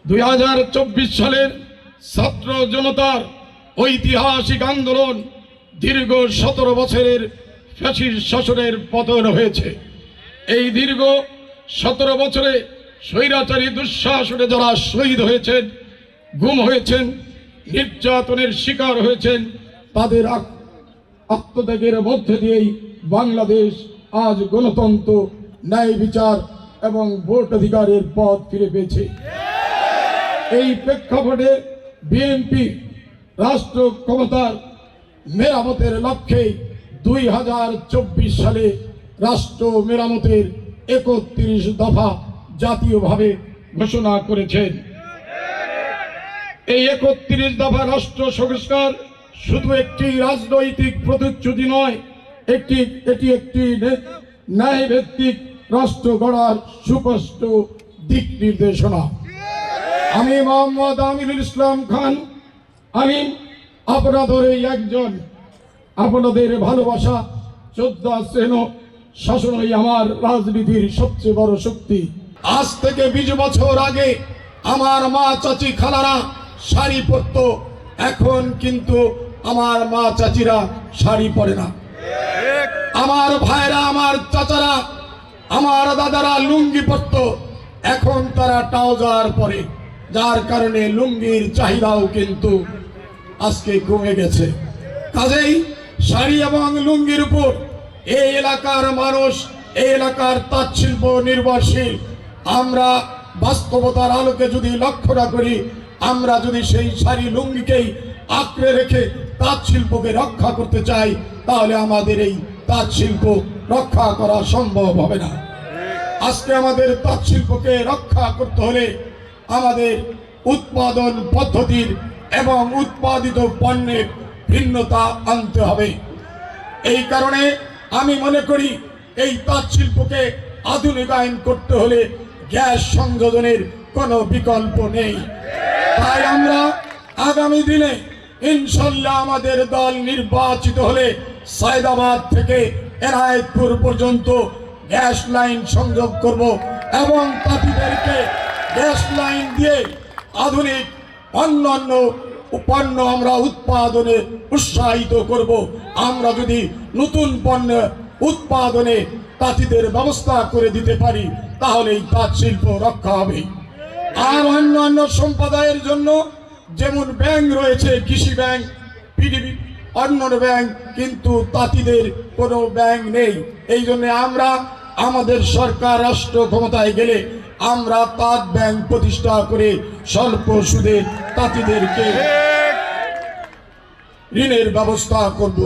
2024 সালের ছাত্র জনতার ঐতিহাসিক আন্দোলন দীর্ঘ 17 বছরের ফ্যাসিস্ট শাসনের পতন হয়েছে। এই দীর্ঘ 17 বছরে স্বৈরাচারী দুঃশাসনে যারা শহীদ হয়েছেন, গুম হয়েছেন, নির্যাতনের শিকার হয়েছেন, তাদের আত্মত্যাগের মধ্যে দিয়েই বাংলাদেশ আজ গণতন্ত্র, ন্যায় বিচার এবং ভোট অধিকারের পথ ফিরে পেয়েছে। এই প্রেক্ষাপটে বিএনপি রাষ্ট্র ক্ষমতার মেরামতের লক্ষ্যে 2024 সালে রাষ্ট্র মেরামতের 31 দফা জাতীয়ভাবে ঘোষণা করেছেন। এই 31 দফা রাষ্ট্র সংস্কার শুধু একটি রাজনৈতিক প্রতিশ্রুতি নয়, এটি একটি ন্যায়ভিত্তিক রাষ্ট্র গড়ার সুস্পষ্ট দিক নির্দেশনা। আমি মোহাম্মদ আমিনুল ইসলাম খান, আমি আপনাদের একজন। আপনাদের ভালোবাসা, শ্রদ্ধা, স্নেহ, শাসনই আমার রাজনীতির সবচেয়ে বড় শক্তি। আজ থেকে 20 বছর আগে আমার মা, চাচি, খালারা শাড়ি পরত, এখন কিন্তু আমার মা, চাচিরা শাড়ি পরে না। আমার ভাইরা, আমার চাচারা, আমার দাদারা লুঙ্গি পরত, এখন তারা ট্রাউজার পরে, যার কারণে লুঙ্গির চাহিদাও কিন্তু আজকে কমে গেছে। কাজেই শাড়ি এবং লুঙ্গির উপর এই এলাকার মানুষ, এই এলাকার তাঁত শিল্প নির্ভরশীল। আমরা বাস্তবতার আলোকে যদি লক্ষ্য না করি, আমরা যদি সেই শাড়ি লুঙ্গিকেই আঁকড়ে রেখে তাঁত শিল্পকে রক্ষা করতে চাই, তাহলে আমাদের এই তাঁত শিল্প রক্ষা করা সম্ভব হবে না। আজকে আমাদের তাঁত শিল্পকে রক্ষা করতে হলে আমাদের উৎপাদন পদ্ধতির এবং উৎপাদিত পণ্যের ভিন্নতা আনতে হবে। এই কারণে আমি মনে করি এই তাঁত শিল্পকে আধুনিকায়ন করতে হলে গ্যাস সংযোজনের কোনো বিকল্প নেই। তাই আমরা আগামী দিনে ইনশাল্লাহ আমাদের দল নির্বাচিত হলে সায়দাবাদ থেকে এনায়েতপুর পর্যন্ত গ্যাস লাইন সংযোগ করব এবং তাঁতিদেরকে গ্যাস লাইন দিয়ে আধুনিক অন্যান্য পণ্য আমরা উৎপাদনে উৎসাহিত করব। আমরা যদি নতুন পণ্য উৎপাদনে তাঁতিদের ব্যবস্থা করে দিতে পারি, তাহলে এই তাঁত শিল্প রক্ষা হবে। আর অন্যান্য সম্প্রদায়ের জন্য যেমন ব্যাংক রয়েছে, কৃষি ব্যাংক, পিডিবি, অন্যান্য ব্যাংক, কিন্তু তাঁতিদের কোনো ব্যাংক নেই। এই জন্য আমরা আমাদের সরকার রাষ্ট্র ক্ষমতায় গেলে আমরা তাঁত ব্যাংক প্রতিষ্ঠা করে স্বল্প সুদে তাঁতিদেরকে ঋণের ব্যবস্থা করব।